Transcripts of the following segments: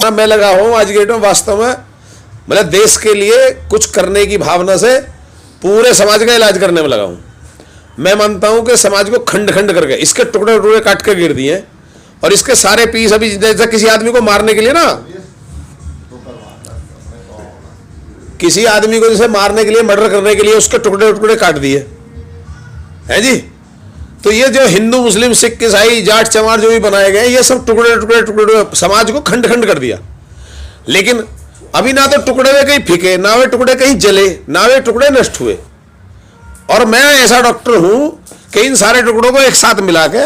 जितना मैं लगा हूं आज के डेट में, वास्तव में मतलब देश के लिए कुछ करने की भावना से पूरे समाज का इलाज करने में लगा हूं। मैं मानता हूं कि समाज को खंड खंड करके इसके टुकड़े टुकड़े काट के गिर दिए और इसके सारे पीस अभी जैसा किसी आदमी को मारने के लिए ना, किसी आदमी को जैसे मारने के लिए, मर्डर करने के लिए उसके टुकड़े टुकड़े काट दिए हैं जी। तो ये जो हिंदू मुस्लिम सिख ईसाई जाट चमार जो भी बनाए गए, ये सब टुकड़े टुकड़े टुकड़े समाज को खंड खंड कर दिया। लेकिन अभी ना तो टुकड़े वे कहीं फिके, ना वे टुकड़े कहीं जले, ना वे टुकड़े नष्ट हुए। और मैं ऐसा डॉक्टर हूं कि इन सारे टुकड़ों को एक साथ मिला के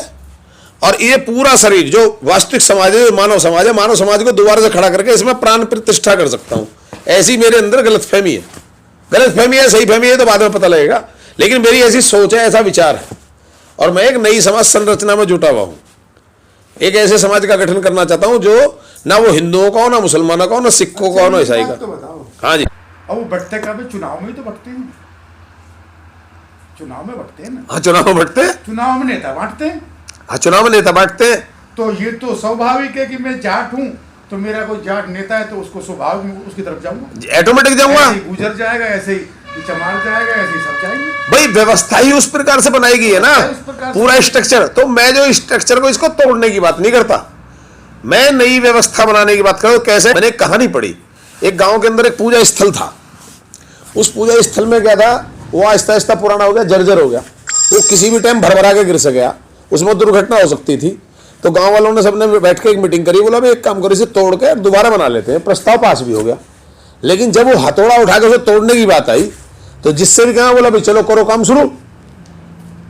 और ये पूरा शरीर जो वास्तविक समाज है, मानव समाज है, मानव समाज को दोबारा से खड़ा करके इसमें प्राण प्रतिष्ठा कर सकता हूं। ऐसी मेरे अंदर गलतफहमी है। गलतफहमी है, सही फहमी है तो बाद में पता लगेगा, लेकिन मेरी ऐसी सोच है, ऐसा विचार है। और मैं एक नई समाज संरचना में जुटा हुआ हूं। एक ऐसे समाज का गठन करना चाहता हूं जो ना वो हिंदुओं का हो, ना मुसलमानों का हो, ना सिखों का हो, ना ईसाई का। हाँ जी। अब वो बटते कभी चुनाव में ही तो बटते हैं, चुनाव में बटते हैं ना। हाँ, चुनाव में बटते हैं, चुनाव में नेता बांटते हैं। हाँ, चुनाव में नेता बांटते हैं। तो ये तो स्वाभाविक है कि मैं जाट हूँ तो मेरा कोई जाट नेता है तो उसको स्वाभाविक में उसकी तरफ जाऊंगा, ऑटोमेटिक जाऊंगा। गुजर जाएगा, ऐसे ही चमार जाएगा, ऐसे ही सब जाएंगे। भाई व्यवस्था ही उस प्रकार से बनाई गई है ना, पूरा स्ट्रक्चर। तो मैं जो स्ट्रक्चर को इसको तोड़ने की बात नहीं करता, मैं नई व्यवस्था बनाने की बात कर रहा हूं। कैसे? मैंने एक कहानी पढ़ी, एक गांव के अंदर एक पूजा स्थल था। उस पूजा स्थल में क्या था, वो आहिस्ता आहिस्ता पुराना हो गया, जर्जर हो गया, वो किसी भी टाइम भरभरा के गिर से गया, उसमें दुर्घटना हो सकती थी। तो गांव वालों ने सबने बैठ के एक मीटिंग करी, बोला भाई एक काम करो, इसे तोड़ के दोबारा बना लेते हैं। प्रस्ताव पास भी हो गया। लेकिन जब वो हथौड़ा उठा के उसे तोड़ने की बात आई तो जिससे भी कहा, बोला भाई चलो करो काम शुरू।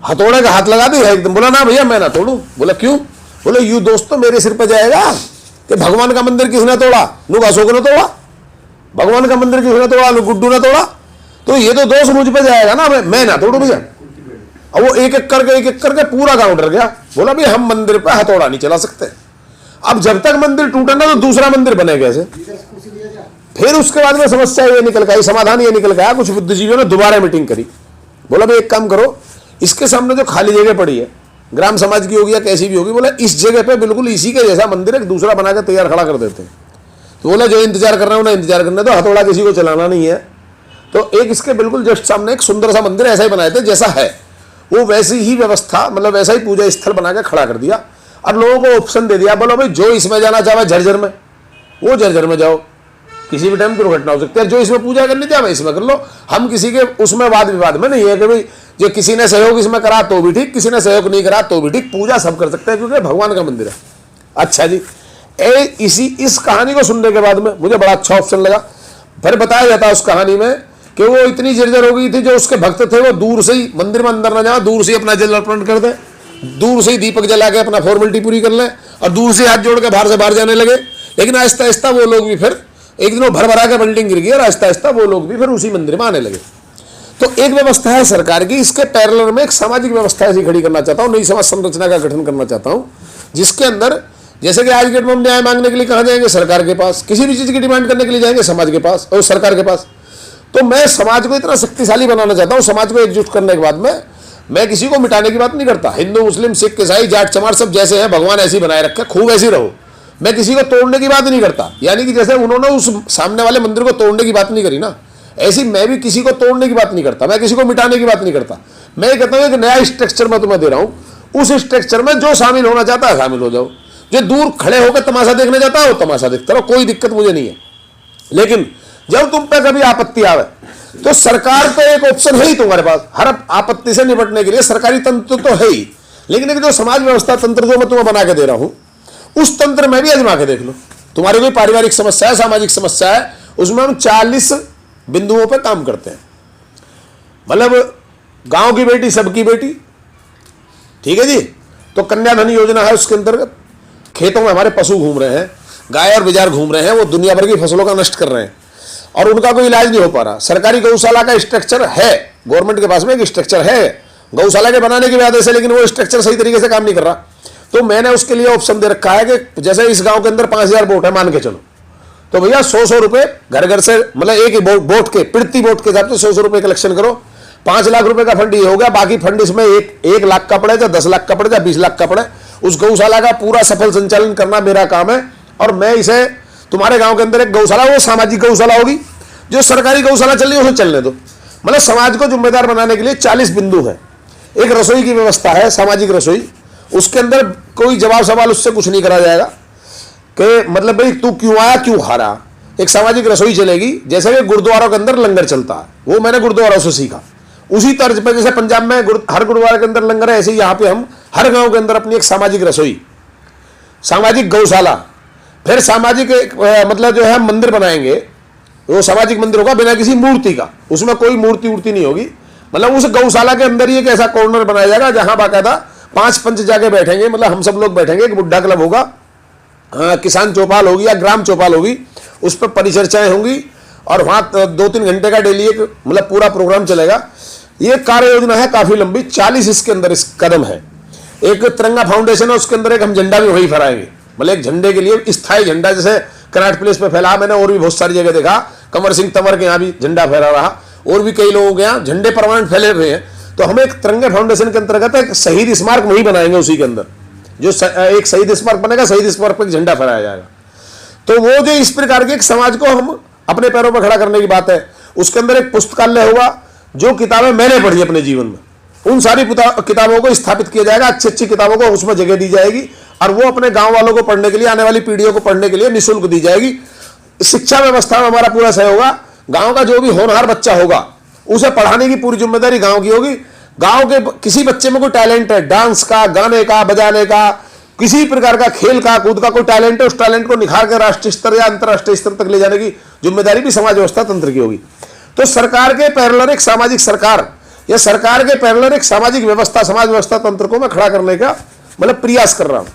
हथौड़े का हाथ लगा दिया एकदम, बोला ना भैया मैं ना तोड़ू। बोला क्यों? बोले यू दोस्त तो मेरे सिर पर जाएगा कि भगवान का मंदिर किसने तोड़ा, नु अशोक ने तोड़ा, भगवान का मंदिर किसने तोड़ा, नु गुड्डू ने तोड़ा, तो ये तो दोष मुझ पे जाएगा ना, मैं ना तोड़ू भैया। अब वो एक एक करके पूरा गांव डर गया। बोला भाई हम मंदिर पे हथौड़ा नहीं चला सकते। अब जब तक मंदिर टूटे ना तो दूसरा मंदिर बने कैसे? फिर उसके बाद में समस्या ये निकल गई, समाधान ये निकल गया। कुछ बुद्धिजीवियों ने दोबारा मीटिंग करी, बोला भाई एक काम करो, इसके सामने जो खाली जगह पड़ी है, ग्राम समाज की होगी या कैसी भी होगी, बोला इस जगह पे बिल्कुल इसी के जैसा मंदिर एक दूसरा बना के तैयार खड़ा कर देते हैं। तो बोला जो इंतजार कर रहे हैं उन्हें इंतजार करने दो, हथौड़ा किसी को चलाना नहीं है। तो एक इसके बिल्कुल जस्ट सामने एक सुंदर सा मंदिर ऐसा ही बनाए थे जैसा है, वो वैसी ही व्यवस्था, मतलब वैसा ही पूजा स्थल बना के खड़ा कर दिया। और लोगों को ऑप्शन दे दिया, बोलो भाई जो इसमें जाना चाहे झरझर में, वो झरझर में जाओ, किसी भी टाइम दुर्घटना हो सकती है। जो इसमें पूजा करनी चाहे इसमें कर लो, हम किसी के उसमें वाद विवाद में नहीं है कि भाई जो किसी ने सहयोग इसमें करा तो भी ठीक, किसी ने सहयोग नहीं करा तो भी ठीक, पूजा सब कर सकते हैं क्योंकि भगवान का मंदिर है। अच्छा जी, इस कहानी को सुनने के बाद में मुझे बड़ा अच्छा ऑप्शन लगा। फिर बताया जाता है उस कहानी में कि वो इतनी जर्जर हो गई थी, जो उसके भक्त थे वो दूर से ही मंदिर में अंदर न जाओ, दूर से ही अपना जल अर्पण कर दे, दूर से ही दीपक जला के अपना फॉर्मेलिटी पूरी कर ले और दूर से हाथ जोड़ के बाहर से बाहर जाने लगे। लेकिन आहिस्ता आहिस्ता वो लोग भी फिर एक दिन वो भर भरा के बिल्डिंग गिर गई और आहिस्ता आहिस्ता वो लोग भी फिर उसी मंदिर में आने लगे। तो एक व्यवस्था है सरकार की, इसके पैरेलल में एक सामाजिक व्यवस्था ऐसी खड़ी करना चाहता हूँ, नई समाज संरचना का गठन करना चाहता हूँ, जिसके अंदर जैसे कि आज के डेट में हम न्याय मांगने के लिए कहाँ जाएंगे? सरकार के पास। किसी भी चीज़ की डिमांड करने के लिए जाएंगे समाज के पास और सरकार के पास। तो मैं समाज को इतना शक्तिशाली बनाना चाहता हूँ, समाज को एकजुट करने के बाद में मैं किसी को मिटाने की बात नहीं करता। हिंदू मुस्लिम सिख ईसाई जाट चमार सब जैसे हैं, भगवान ऐसे ही बनाए रखे, खूब ऐसे रहो। मैं किसी को तोड़ने की बात नहीं करता, यानी कि जैसे उन्होंने उस सामने वाले मंदिर को तोड़ने की बात नहीं करी ना, ऐसी मैं भी किसी को तोड़ने की बात नहीं करता, मैं किसी को मिटाने की बात नहीं करता। मैं ये कहता हूँ एक नया स्ट्रक्चर मैं तुम्हें दे रहा हूँ, उस स्ट्रक्चर में जो शामिल होना चाहता है शामिल हो जाओ, जो दूर खड़े होकर तमाशा देखने जाता है वो तमाशा देखता रहो, कोई दिक्कत मुझे नहीं है। लेकिन जब तुम पे कभी आपत्ति आवे तो सरकार तो एक ऑप्शन है ही तुम्हारे पास, हर आपत्ति से निपटने के लिए सरकारी तंत्र तो है ही, लेकिन एक जो समाज व्यवस्था तंत्र जो मैं तुम्हें बना के दे रहा हूं, उस तंत्र में भी आजमा के देख लो। तुम्हारी कोई पारिवारिक समस्या है, सामाजिक समस्या है, उसमें हम 40 बिंदुओं पर काम करते हैं। मतलब गांव की बेटी सबकी बेटी, ठीक है जी। तो कन्या धन योजना है, उसके अंतर्गत खेतों में हमारे पशु घूम रहे हैं, गाय और बिजार घूम रहे हैं, वो दुनिया भर की फसलों का नष्ट कर रहे हैं और उनका कोई इलाज नहीं हो पा रहा। सरकारी गौशाला का स्ट्रक्चर है, गवर्नमेंट के पास में एक स्ट्रक्चर है गौशाला के बनाने की वजह से, लेकिन वो स्ट्रक्चर सही तरीके से काम नहीं कर रहा। तो मैंने उसके लिए ऑप्शन दे रखा है कि जैसे इस गांव के अंदर 5000 बोट है मान के चलो, तो भैया 100 रुपए घर घर से, मतलब एक बोट के प्रति बोट के हिसाब से 100 रुपए कलेक्शन करो। 5 लाख रुपए का फंड ये हो गया, बाकी फंड इसमें 1 लाख का पड़े, या 10 लाख का पड़े, या 20 लाख का पड़े, उस गौशाला का पूरा सफल संचालन करना मेरा काम है। और मैं इसे तुम्हारे गांव के अंदर एक गौशाला, वो सामाजिक गौशाला होगी। जो सरकारी गौशाला चल रही है उसे चलने दो। मतलब समाज को जिम्मेदार बनाने के लिए 40 बिंदु हैं। एक रसोई की व्यवस्था है, सामाजिक रसोई, उसके अंदर कोई जवाब सवाल उससे कुछ नहीं करा जाएगा कि मतलब भाई तू क्यों आया, क्यों खा रहा। एक सामाजिक रसोई चलेगी, जैसे कि गुरुद्वारों के अंदर लंगर चलता है, वो मैंने गुरुद्वारों से सीखा। उसी तर्ज पर जैसे पंजाब में हर गुरुद्वारे के अंदर लंगर है, ऐसे ही यहाँ पे हम हर गांव के अंदर अपनी एक सामाजिक रसोई, सामाजिक गौशाला, फिर सामाजिक मतलब जो है हम मंदिर बनाएंगे, वो सामाजिक मंदिर होगा बिना किसी मूर्ति का, उसमें कोई मूर्ति वूर्ति नहीं होगी। मतलब उस गौशाला के अंदर ही एक ऐसा कॉर्नर बनाया जाएगा जहां बाकायदा 5 पंच जाके बैठेंगे, मतलब हम सब लोग बैठेंगे। एक बुड्ढा क्लब होगा, किसान चौपाल होगी या ग्राम चौपाल होगी, उस पर परिचर्चाएं होंगी और वहां 2-3 घंटे का डेली एक मतलब पूरा प्रोग्राम चलेगा। ये कार्य योजना है काफी लंबी, 40 इसके अंदर इस कदम है। एक तिरंगा फाउंडेशन है, उसके अंदर एक हम झंडा भी वही फहराएंगे, मतलब एक झंडे के लिए स्थायी झंडा, जैसे कनाट प्लेस पे फैला, मैंने और भी बहुत सारी जगह देखा, कंवर सिंह तंवर के यहाँ भी झंडा फहरा रहा, और भी कई लोगों के यहाँ झंडे परमानेंट फैले हुए हैं। तो हम एक तिरंगे फाउंडेशन के अंतर्गत एक शहीद स्मारक वही बनाएंगे, उसी के अंदर जो एक शहीद स्मारक बनेगा, शहीद स्मारक पर झंडा फहराया जाएगा। तो वो जो इस प्रकार के एक समाज को हम अपने पैरों पर खड़ा करने की बात है। उसके अंदर एक पुस्तकालय होगा, जो किताबें मैंने पढ़ी अपने जीवन में, उन सारी किताबों को स्थापित किया जाएगा, अच्छी अच्छी किताबों को उसमें जगह दी जाएगी और वो अपने गांव वालों को पढ़ने के लिए, आने वाली पीढ़ियों को पढ़ने के लिए निःशुल्क दी जाएगी। शिक्षा व्यवस्था में हमारा पूरा सहयोग होगा। गांव का जो भी होनहार बच्चा होगा उसे पढ़ाने की पूरी जिम्मेदारी गांव की होगी। गांव के किसी बच्चे में कोई टैलेंट है, डांस का, गाने का, बजाने का, किसी प्रकार का खेल का, कूद का कोई टैलेंट है, उस टैलेंट को निखार कर राष्ट्रीय स्तर या अंतर्राष्ट्रीय स्तर तक ले जाने की जिम्मेदारी भी समाज व्यवस्था तंत्र की होगी। तो सरकार के पैरेलल एक सामाजिक सरकार या सरकार के पैरेलल एक सामाजिक व्यवस्था, समाज व्यवस्था तंत्र को मैं खड़ा करने का मतलब प्रयास कर रहा हूं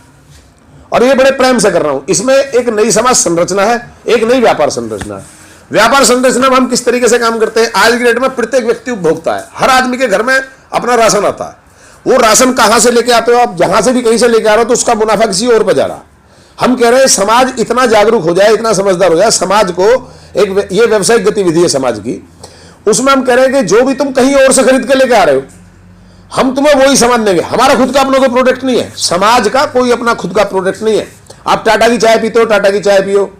और ये बड़े प्रेम से कर रहा हूं। इसमें एक नई समाज संरचना है, एक नई व्यापार संरचना है। व्यापार संरचना में हम किस तरीके से काम करते हैं? आज की डेट में प्रत्येक व्यक्ति उपभोक्ता है, हर आदमी के घर में अपना राशन आता है। वो राशन कहां से लेके आते हो आप? जहां से भी कहीं से लेके आ रहे हो तो उसका मुनाफा किसी और पर जा रहा। हम कह रहे हैं समाज इतना जागरूक हो जाए, इतना समझदार हो जाए, समाज को एक ये व्यावसायिक गतिविधि है समाज की, उसमें हम कह रहे हैं कि जो भी तुम कहीं और से खरीद के लेके आ रहे हो, हम तुम्हें वही सामान देंगे। हमारा खुद का अपना कोई प्रोडक्ट नहीं है, समाज का कोई अपना खुद का प्रोडक्ट नहीं है। आप टाटा की चाय पीते हो, टाटा की चाय पियो।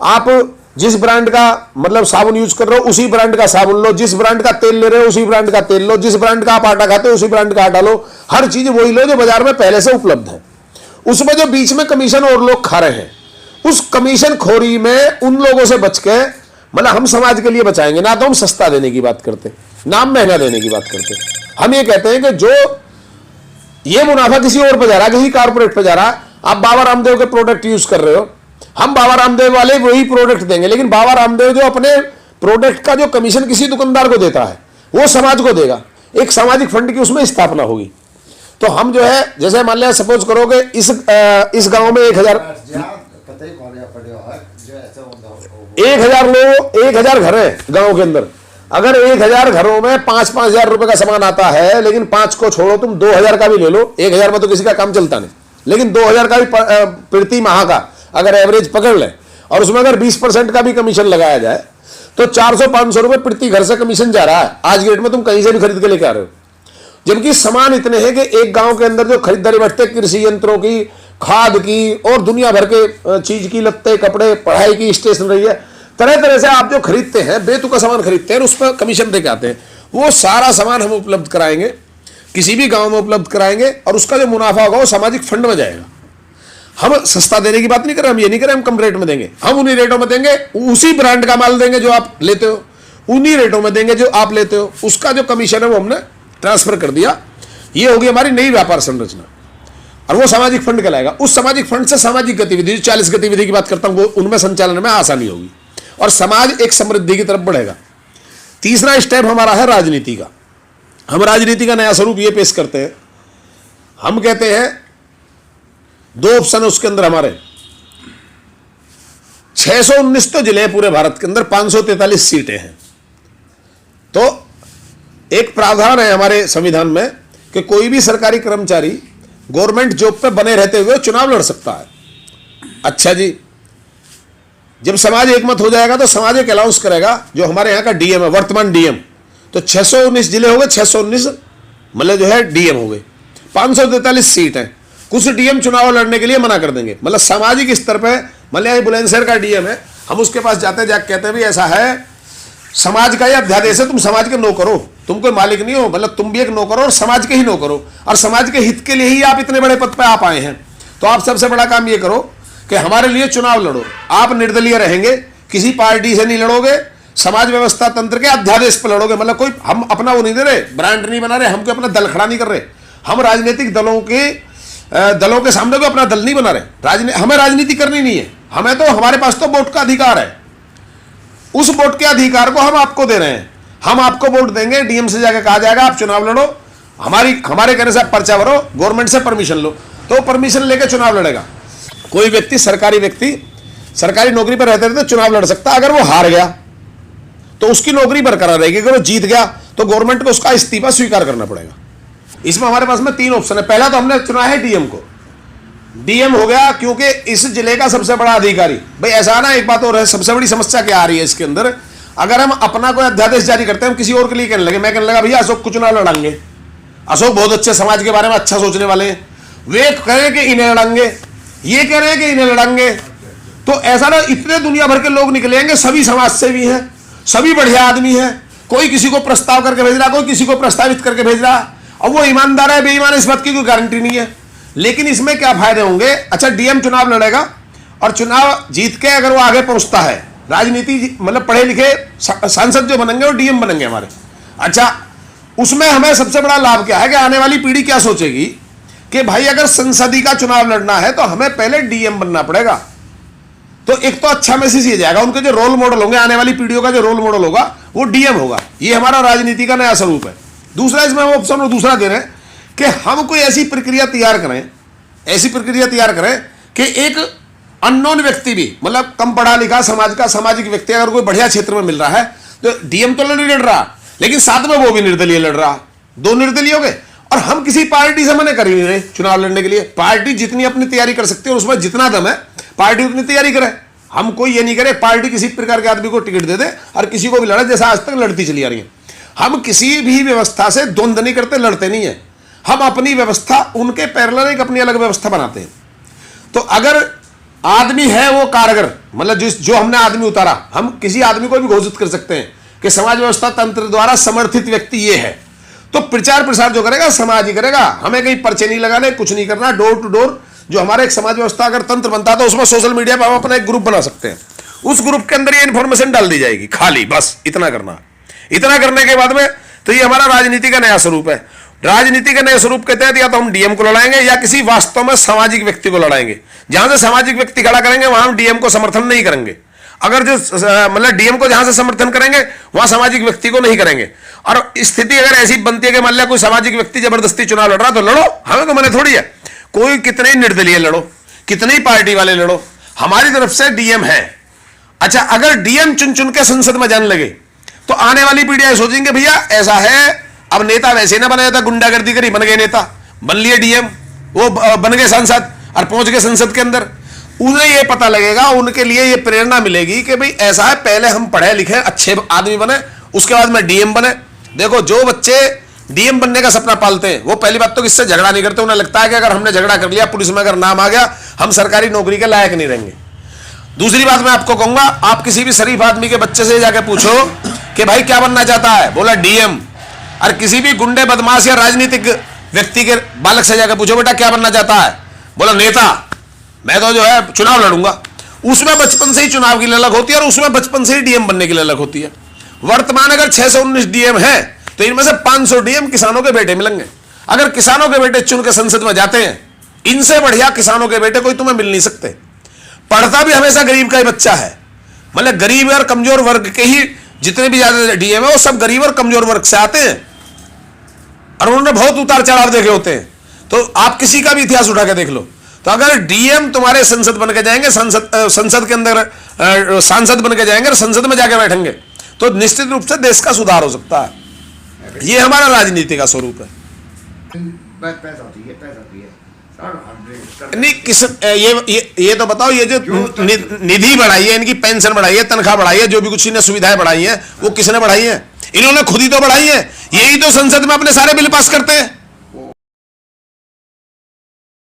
आप जिस ब्रांड का मतलब साबुन यूज कर रहे हो उसी ब्रांड का साबुन लो, जिस ब्रांड का तेल ले रहे हो उसी ब्रांड का तेल लो, जिस ब्रांड का आप आटा खाते हो उसी ब्रांड का आटा लो। हर चीज वही लो जो बाजार में पहले से उपलब्ध है। उसमें जो बीच में कमीशन और लोग खा रहे हैं, उस कमीशन खोरी में उन लोगों से बच के मतलब हम समाज के लिए बचाएंगे। ना तो हम सस्ता देने की बात करते, ना हम महंगा देने की बात करते। हम ये कहते हैं कि जो ये मुनाफा किसी और पे जा रहा है, किसी कारपोरेट पे जा रहा है। आप बाबा रामदेव के प्रोडक्ट यूज कर रहे हो, हम बाबा रामदेव वाले वही प्रोडक्ट देंगे, लेकिन बाबा रामदेव जो अपने प्रोडक्ट का जो कमीशन किसी दुकानदार को देता है वो समाज को देगा। एक सामाजिक फंड की उसमें स्थापना होगी। तो हम जो है जैसे मान लिया सपोज करो कि इस गांव में 1000 लोग, 1000 घर है गांव के अंदर। अगर 1000 घरों में 5-5 हजार रुपए का सामान आता है, लेकिन 5 को छोड़ो तुम 2000 का भी ले लो, 1000 में तो किसी का काम चलता नहीं, लेकिन 2000 का भी प्रति माह का अगर एवरेज पकड़ ले और उसमें अगर 20% का भी कमीशन लगाया जाए तो 400-500 रुपए प्रति घर से कमीशन जा रहा है। आज की डेट में तुम कहीं से भी खरीद के लेके आ रहे हो, जबकि सामान इतने हैं कि एक गांव के अंदर जो खरीदारी बढ़ते कृषि यंत्रों की, खाद की और दुनिया भर के चीज की, लत्ते, कपड़े, पढ़ाई की, स्टेशनरी है, तरह तरह से आप जो खरीदते हैं, बेतुका सामान खरीदते हैं, उस पर कमीशन देके आते हैं। वो सारा सामान हम उपलब्ध कराएंगे, किसी भी गांव में उपलब्ध कराएंगे और उसका जो मुनाफा होगा वो सामाजिक फंड में जाएगा। हम सस्ता देने की बात नहीं कर रहे, हम ये नहीं कर रहे हम कम रेट में देंगे, हम उन्हीं रेटों में देंगे, उसी ब्रांड का माल देंगे जो आप लेते हो, उन्हीं रेटों में देंगे जो आप लेते हो। उसका जो कमीशन है वो हमने ट्रांसफर कर दिया। ये होगी हमारी नई व्यापार संरचना और वो सामाजिक फंड कहलाएगा। उस सामाजिक फंड से सामाजिक गतिविधि, 40 गतिविधि की बात करता हूं, वो उनमें संचालन में आसानी होगी और समाज एक समृद्धि की तरफ बढ़ेगा। तीसरा स्टेप हमारा है राजनीति का। हम राजनीति का नया स्वरूप ये पेश करते हैं। हम कहते हैं 2 ऑप्शन है उसके अंदर हमारे। 619 तो जिले हैं पूरे भारत के अंदर, 543 सीटें हैं। तो एक प्रावधान है हमारे संविधान में कि कोई भी सरकारी कर्मचारी गवर्नमेंट जॉब पे बने रहते हुए चुनाव लड़ सकता है। अच्छा जी, जब समाज एकमत हो जाएगा तो समाज एक अलाउंस करेगा, जो हमारे यहाँ का डीएम है, वर्तमान डीएम। तो 619 जिले हो गए, 619 मतलब जो है डीएम हो गए, 543 सीट है। कुछ डीएम चुनाव लड़ने के लिए मना कर देंगे, मतलब सामाजिक स्तर पर। मतलब बुलंदशहर का डीएम है, हम उसके पास जाते हैं, जाके कहते हैं भी ऐसा है, समाज का ये अध्यादेश है, तुम समाज के नौकर हो, तुम कोई मालिक नहीं हो, मतलब तुम भी एक नौकर हो और समाज के ही नौकर हो, और समाज के हित के लिए ही आप इतने बड़े पद पे आप आए हैं। तो आप सबसे बड़ा काम ये करो कि हमारे लिए चुनाव लड़ो। आप निर्दलीय रहेंगे, किसी पार्टी से नहीं लड़ोगे, समाज व्यवस्था तंत्र के अध्यादेश पर लड़ोगे। मतलब कोई हम अपना वो नहीं दे रहे, ब्रांड नहीं बना रहे, हम कोई अपना दल खड़ा नहीं कर रहे, हम राजनीतिक दलों के सामने कोई अपना दल नहीं बना रहे। हमें राजनीति करनी नहीं है, हमें तो, हमारे पास तो वोट का अधिकार है, उस वोट के अधिकार को हम आपको दे रहे हैं। हम आपको वोट देंगे, डीएम से जाकर कहा जाएगा आप चुनाव लड़ो, हमारे कहने से पर्चा भरो, गवर्नमेंट से परमिशन लो, तो परमिशन लेकर चुनाव लड़ेगा। कोई व्यक्ति सरकारी नौकरी पर रहते रहते चुनाव लड़ सकता है। अगर वो हार गया तो उसकी नौकरी बरकरार रहेगी, अगर वो जीत गया तो गवर्नमेंट को उसका इस्तीफा स्वीकार करना पड़ेगा। इसमें हमारे पास में 3 ऑप्शन है। पहला तो हमने चुना है डीएम को, डीएम हो गया क्योंकि इस जिले का सबसे बड़ा अधिकारी। भाई ऐसा ना, एक बात और है, सबसे बड़ी समस्या क्या आ रही है इसके अंदर, अगर हम अपना कोई अध्यादेश जारी करते हैं, हम किसी और के लिए कहने लगे, मैं कहने लगा भैया अशोक को चुनाव लड़ाएंगे, अशोक बहुत अच्छे समाज के बारे में अच्छा सोचने वाले हैं, वे कह रहे हैं कि इन्हें लड़ाएंगे, ये कह रहे हैं कि इन्हें लड़ाएंगे, तो ऐसा ना इतने दुनिया भर के लोग निकलेंगे, सभी समाज से भी हैं, सभी बढ़िया आदमी हैं, कोई किसी को प्रस्ताव करके भेज रहा, कोई किसी को प्रस्तावित करके भेज रहा, और वो ईमानदार है बेईमान है इस बात की कोई गारंटी नहीं है। लेकिन इसमें क्या फायदे होंगे, अच्छा डीएम चुनाव लड़ेगा और चुनाव जीत के अगर वो आगे पहुंचता है, राजनीति मतलब पढ़े लिखे सांसद जो बनेंगे वो डीएम बनेंगे हमारे। अच्छा उसमें हमें सबसे बड़ा लाभ क्या है कि आने वाली पीढ़ी क्या सोचेगी कि भाई अगर संसदीय का चुनाव लड़ना है तो हमें पहले डीएम बनना पड़ेगा। तो एक तो अच्छा मैसेज ये जाएगा, उनके जो रोल मॉडल होंगे, आने वाली पीढ़ियों का जो रोल मॉडल होगा वो डीएम होगा। ये हमारा राजनीति का नया स्वरूप है। दूसरा इसमें हम ऑप्शन दूसरा दे रहे हैं कि हम कोई ऐसी प्रक्रिया तैयार करें कि एक अननोन व्यक्ति भी, मतलब कम पढ़ा लिखा समाज का सामाजिक व्यक्ति अगर कोई बढ़िया क्षेत्र में मिल रहा है तो डीएम तो लड़ रहा, लेकिन साथ में वो भी निर्दलीय लड़ रहा, 2 निर्दलीय हो गए। और हम किसी पार्टी से मना कर ही नहीं रहे चुनाव लड़ने के लिए। पार्टी जितनी अपनी तैयारी कर सकती है, उसमें जितना दम है पार्टी उतनी तैयारी करे। हम कोई ये नहीं करे पार्टी किसी प्रकार के आदमी को टिकट दे दे और किसी को भी लड़े, जैसा आज तक लड़ती चली आ रही है। हम किसी भी व्यवस्था से द्वंद्व नहीं करते, लड़ते नहीं है। हम अपनी व्यवस्था उनके पैरेलल एक अपनी अलग व्यवस्था बनाते हैं। तो अगर आदमी है वो कारगर, मतलब जो हमने आदमी उतारा, हम किसी आदमी को भी घोषित कर सकते हैं कि समाज व्यवस्था तंत्र द्वारा समर्थित व्यक्ति ये है, तो प्रचार प्रसार जो करेगा समाज ही करेगा। हमें कहीं पर्चे नहीं लगाने, कुछ नहीं करना। डोर टू डोर जो हमारा एक समाज व्यवस्था अगर तंत्र बनता है तो उसमें सोशल मीडिया पर हम अपना एक ग्रुप बना सकते हैं, उस ग्रुप के अंदर ये इंफॉर्मेशन डाल दी जाएगी, खाली बस इतना करना। इतना करने के बाद में तो ये हमारा राजनीति का नया स्वरूप है। राजनीति के नए स्वरूप के तहत या तो हम डीएम को लड़ाएंगे या किसी वास्तव में सामाजिक व्यक्ति को लड़ाएंगे। जहां से सामाजिक व्यक्ति खड़ा करेंगे वहां हम डीएम को समर्थन नहीं करेंगे। अगर जो मतलब डीएम को जहां से समर्थन करेंगे वहां सामाजिक व्यक्ति को नहीं करेंगे। और स्थिति अगर ऐसी बनती है कि मान लिया कोई सामाजिक व्यक्ति जबरदस्ती चुनाव लड़ रहा तो लड़ो, हमें तो मने थोड़ी है। कोई कितने ही निर्दलीय लड़ो, कितने ही पार्टी वाले लड़ो, हमारी तरफ से डीएम है। अच्छा अगर डीएम चुन चुन के संसद में जाने लगे तो आने वाली पीढ़ियां सोचेंगे भैया ऐसा है, अब नेता वैसे ना बनाया था, गुंडागर्दी करी, बन गए नेता, बन लिए डीएम, वो बन गए सांसद और पहुंच गए संसद के अंदर। उन्हें ये पता लगेगा, उनके लिए ये प्रेरणा मिलेगी कि भाई ऐसा है, पहले हम पढ़े लिखे अच्छे आदमी बने, उसके बाद में डीएम बने। देखो जो बच्चे डीएम बनने का सपना पालते हैं वो पहली बात तो किससे झगड़ा नहीं करते। उन्हें लगता है कि अगर हमने झगड़ा कर लिया, पुलिस में अगर नाम आ गया, हम सरकारी नौकरी के लायक नहीं रहेंगे। दूसरी बात मैं आपको कहूंगा, आप किसी भी शरीफ आदमी के बच्चे से जाकर पूछो कि भाई क्या बनना चाहता है, बोला डीएम। और किसी भी गुंडे बदमाश या राजनीतिक व्यक्ति के बालक से जाकर पूछो बेटा क्या बनना चाहता है, बोला नेता, मैं तो जो है चुनाव लड़ूंगा। उसमें बचपन से ही चुनाव की ललक होती है और उसमें बचपन से ही डीएम बनने की ललक होती है। वर्तमान अगर 619 डीएम है तो इनमें से 500 डीएम किसानों के बेटे मिलेंगे। अगर किसानों के बेटे चुन के संसद में जाते हैं, इनसे बढ़िया किसानों के बेटे कोई तुम्हें मिल नहीं सकते। पढ़ता भी हमेशा गरीब का ही बच्चा है, मतलब गरीब और कमजोर वर्ग के ही जितने भी ज्यादा डीएम है वो सब गरीब और कमजोर वर्ग से आते हैं और उन्होंने बहुत उतार चढ़ाव देखे होते हैं। तो आप किसी का भी इतिहास उठा के देख लो, तो अगर डीएम तुम्हारे संसद बन के जाएंगे, संसद के अंदर सांसद बन के जाएंगे और संसद में जाके बैठेंगे तो निश्चित रूप से देश का सुधार हो सकता है। ये हमारा राजनीति का स्वरूप है। नहीं किस ये तो बताओ, ये जो निधि बढ़ाई है, इनकी पेंशन बढ़ाई है, तनख्वाह बढ़ाई है, जो भी कुछ इन्हें सुविधाएं बढ़ाई हैं वो किसने बढ़ाई है? इन्होंने खुद ही तो बढ़ाई है। यही तो संसद में अपने सारे बिल पास करते हैं।